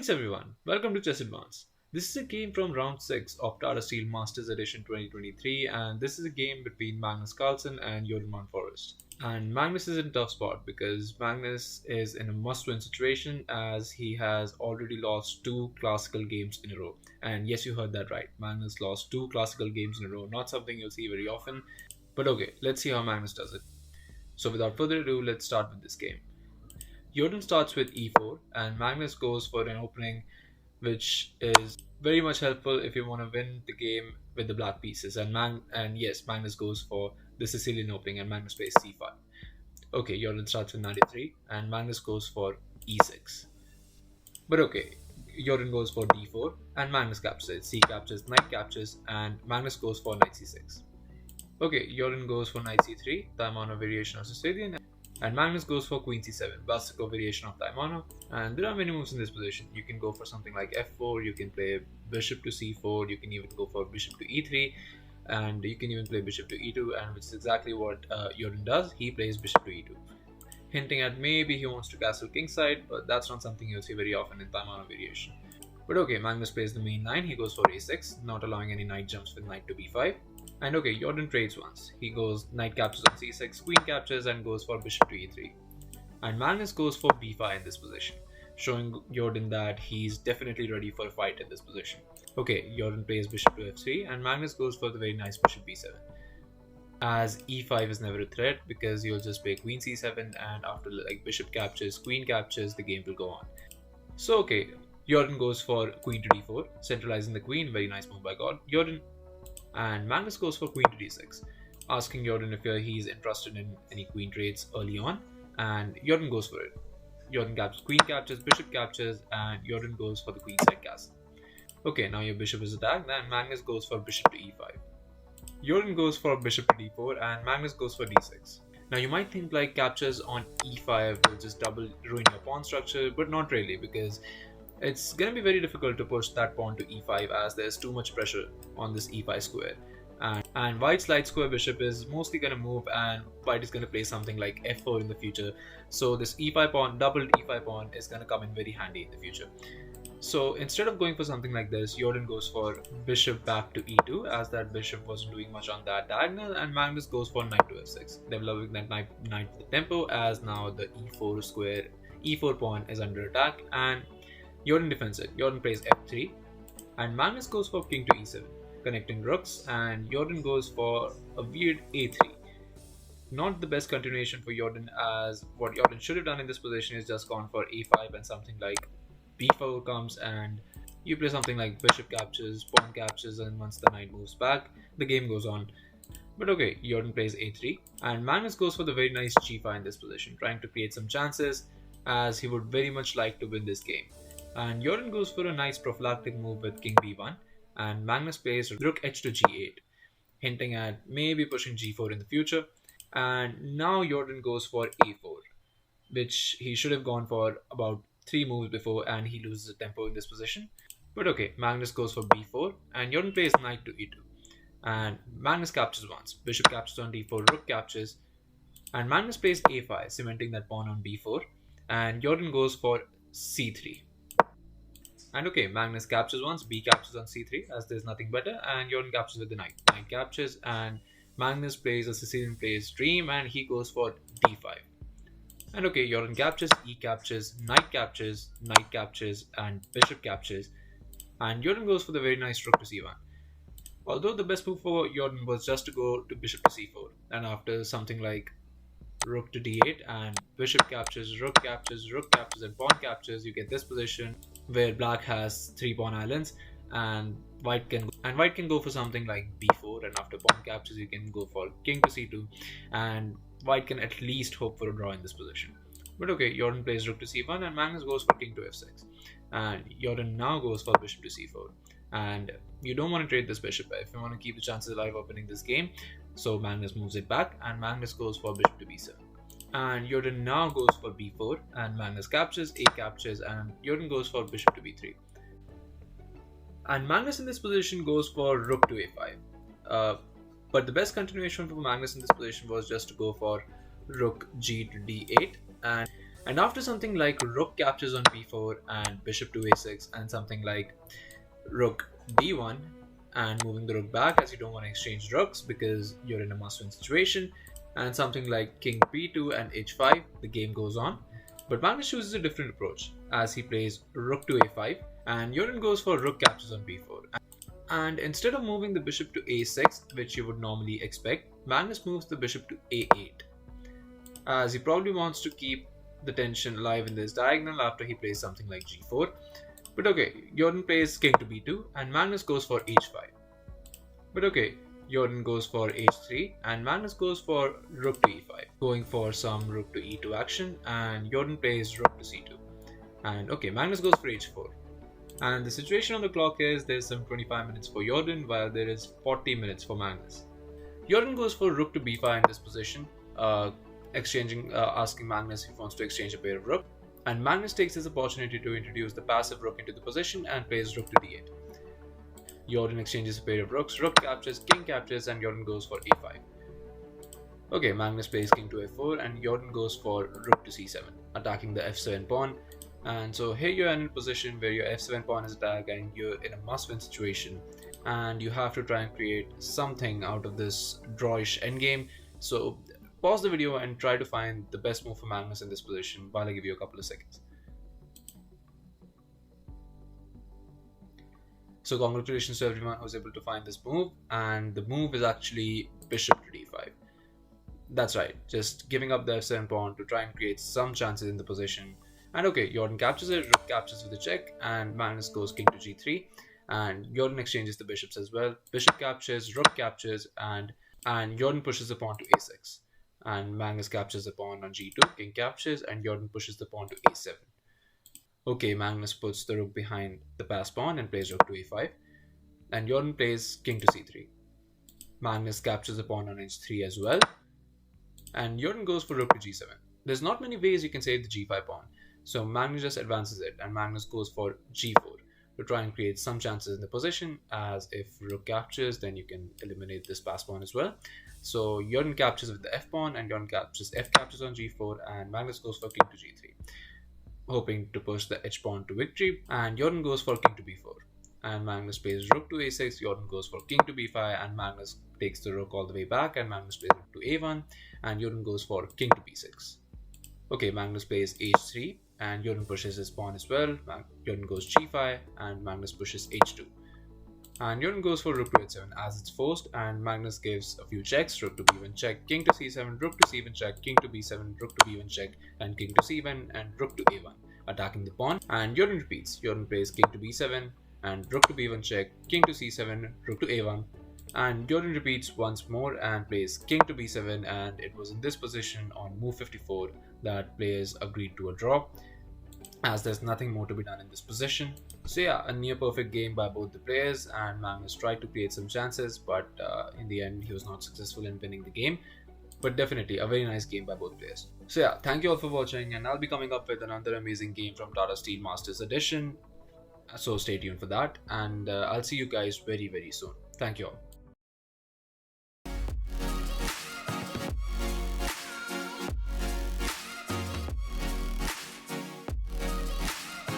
Greetings everyone, welcome to Chess Advance. This is a game from round 6 of Tata Steel Masters Edition 2023 and this is a game between Magnus Carlsen and Jorden Van Foreest. And Magnus is in a tough spot because Magnus is in a must-win situation as he has already lost 2 classical games in a row. And yes, you heard that right, Magnus lost 2 classical games in a row, not something you'll see very often. But okay, let's see how Magnus does it. So without further ado, let's start with this game. Jorden starts with e4 and Magnus goes for an opening which is very much helpful if you want to win the game with the black pieces. And yes, Magnus goes for the Sicilian opening and Magnus plays c5. Okay, Jorden starts with knight e3 and Magnus goes for e6. But okay, Jorden goes for d4 and Magnus captures it. C captures, knight captures, and Magnus goes for knight c6. Okay, Jorden goes for knight c3, Taimano variation of Sicilian, and Magnus goes for queen c7, Basico variation of Taimano. And there are many moves in this position. You can go for something like f4, you can play bishop to c4, you can even go for bishop to e3, and you can even play bishop to e2, and which is exactly what Jorden does. He plays bishop to e2, hinting at maybe he wants to castle kingside, but that's not something you'll see very often in Taimano variation. But okay, Magnus plays the main line, he goes for a6, not allowing any knight jumps with knight to b5. And okay, Jorden trades once. He goes knight captures on c6, queen captures and goes for bishop to e3. And Magnus goes for b5 in this position, showing Jorden that he's definitely ready for a fight in this position. Okay, Jorden plays bishop to f3 and Magnus goes for the very nice bishop b7. As e5 is never a threat because you'll just play queen c7 and after like bishop captures, queen captures, the game will go on. So okay, Jorden goes for queen to d4, centralizing the queen, very nice move by Jorden. And Magnus goes for queen to d6, asking Jorden if he's interested in any queen trades early on, and Jorden goes for it. Jorden captures, queen captures, bishop captures, and Jorden goes for the queenside castle. Okay, now your bishop is attacked, and Magnus goes for bishop to e5. Jorden goes for bishop to d4, and Magnus goes for d6. Now you might think like captures on e5 will just double ruin your pawn structure, but not really, because it's going to be very difficult to push that pawn to e5 as there's too much pressure on this e5 square. And White's light square bishop is mostly going to move and White is going to play something like f4 in the future. So this e5 pawn, doubled e5 pawn is going to come in very handy in the future. So instead of going for something like this, Jorden goes for bishop back to e2 as that bishop wasn't doing much on that diagonal, and Magnus goes for knight to f6, developing that knight with the tempo as now the e4 square, e4 pawn is under attack and Jorden defends it. Jorden plays f3 and Magnus goes for king to e7, connecting rooks, and Jorden goes for a weird a3. Not the best continuation for Jorden, as what Jorden should have done in this position is just gone for a5 and something like b4 comes and you play something like bishop captures, pawn captures, and once the knight moves back, the game goes on. But okay, Jorden plays a3 and Magnus goes for the very nice g5 in this position, trying to create some chances as he would very much like to win this game. And Jorden goes for a nice prophylactic move with king b1 and Magnus plays rook h to g8, hinting at maybe pushing g4 in the future. And now Jorden goes for a4, which he should have gone for about 3 moves before, and he loses the tempo in this position. But okay, Magnus goes for b4 and Jorden plays knight to e2. And Magnus captures once, bishop captures on d4, rook captures, and Magnus plays a5, cementing that pawn on b4, and Jorden goes for c3. And okay, Magnus captures once, b captures on c3 as there's nothing better, and Jorden captures with the knight. Knight captures and Magnus plays a Sicilian plays dream and he goes for d5. And okay, Jorden captures, e captures, knight captures, and bishop captures, and Jorden goes for the very nice rook to c1. Although the best move for Jorden was just to go to bishop to c4, and after something like rook to d8 and bishop captures, rook captures, and pawn captures, you get this position where black has 3 pawn islands and white can go for something like b4, and after pawn captures you can go for king to c2 and white can at least hope for a draw in this position. But okay, Jorden plays rook to c1 and Magnus goes for king to f6, and Jorden now goes for bishop to c4. And you don't want to trade this bishop if you want to keep the chances alive of winning this game. So Magnus moves it back and Magnus goes for bishop to b7. And Jorden now goes for b4 and Magnus captures, a captures, and Jorden goes for bishop to b3. And Magnus in this position goes for rook to a5. But the best continuation for Magnus in this position was just to go for rook g to d8, and And after something like rook captures on b4 and bishop to a6 and something like rook b1 and moving the rook back as you don't want to exchange rooks because you're in a must-win situation, and something like king b2 and h5, the game goes on. But Magnus chooses a different approach as he plays rook to a5 and Jorden goes for rook captures on b4. And instead of moving the bishop to a6, which you would normally expect, Magnus moves the bishop to a8 as he probably wants to keep the tension alive in this diagonal after he plays something like g4. But okay, Jorden plays king to b2 and Magnus goes for h5. But okay, Jorden goes for h3 and Magnus goes for rook to e5, going for some rook to e2 action, and Jorden plays rook to c2. And okay, Magnus goes for h4. And the situation on the clock is there's some 25 minutes for Jorden while there is 40 minutes for Magnus. Jorden goes for rook to b5 in this position, asking Magnus if he wants to exchange a pair of rook. And Magnus takes this opportunity to introduce the passive rook into the position and plays rook to d8. Jorden exchanges a pair of rooks, rook captures, king captures, and Jorden goes for a5. Okay, Magnus plays king to f4 and Jorden goes for rook to c7, attacking the f7 pawn. And so here you're in a position where your f7 pawn is attacked and you're in a must-win situation, and you have to try and create something out of this drawish endgame. So pause the video and try to find the best move for Magnus in this position while I give you a couple of seconds. So congratulations to everyone who was able to find this move, and the move is actually bishop to d5. That's right, just giving up the f7 pawn to try and create some chances in the position. And okay, Jorden captures it, rook captures with a check, and Magnus goes king to g3, and Jorden exchanges the bishops as well. Bishop captures, rook captures, and Jorden pushes the pawn to a6. And Magnus captures the pawn on g2, king captures, and Jorden pushes the pawn to a7. Okay, Magnus puts the rook behind the passed pawn and plays rook to a5, and Jorden plays king to c3. Magnus captures the pawn on h3 as well, and Jorden goes for rook to g7. There's not many ways you can save the g5 pawn, so Magnus just advances it, and Magnus goes for g4 to try and create some chances in the position, as if rook captures, then you can eliminate this passed pawn as well. So Jorden captures with the f pawn, and Jorden captures f captures on g4, and Magnus goes for king to g3, hoping to push the h pawn to victory, and Jorden goes for king to b4. And Magnus plays rook to a6, Jorden goes for king to b5, and Magnus takes the rook all the way back, and Magnus plays rook to a1, and Jorden goes for king to b6. Okay, Magnus plays h3, and Jorden pushes his pawn as well. Jorden goes g5, and Magnus pushes h2. And Jorden goes for rook to h7 as it's forced, and Magnus gives a few checks, rook to b1 check, king to c7, rook to c1 check, king to b7, rook to b1 check, and king to c1, and rook to a1, attacking the pawn. And Jorden repeats. Jorden plays king to b7, and rook to b1 check, king to c7, rook to a1. And Jorden repeats once more and plays king to b7, and it was in this position on move 54 that players agreed to a draw, as there's nothing more to be done in this position. So yeah, a near perfect game by both the players, and Magnus tried to create some chances, but in the end he was not successful in winning the game. But definitely a very nice game by both players. So yeah, thank you all for watching, and I'll be coming up with another amazing game from Tata Steel Masters Edition, so stay tuned for that, and I'll see you guys very soon. Thank you all.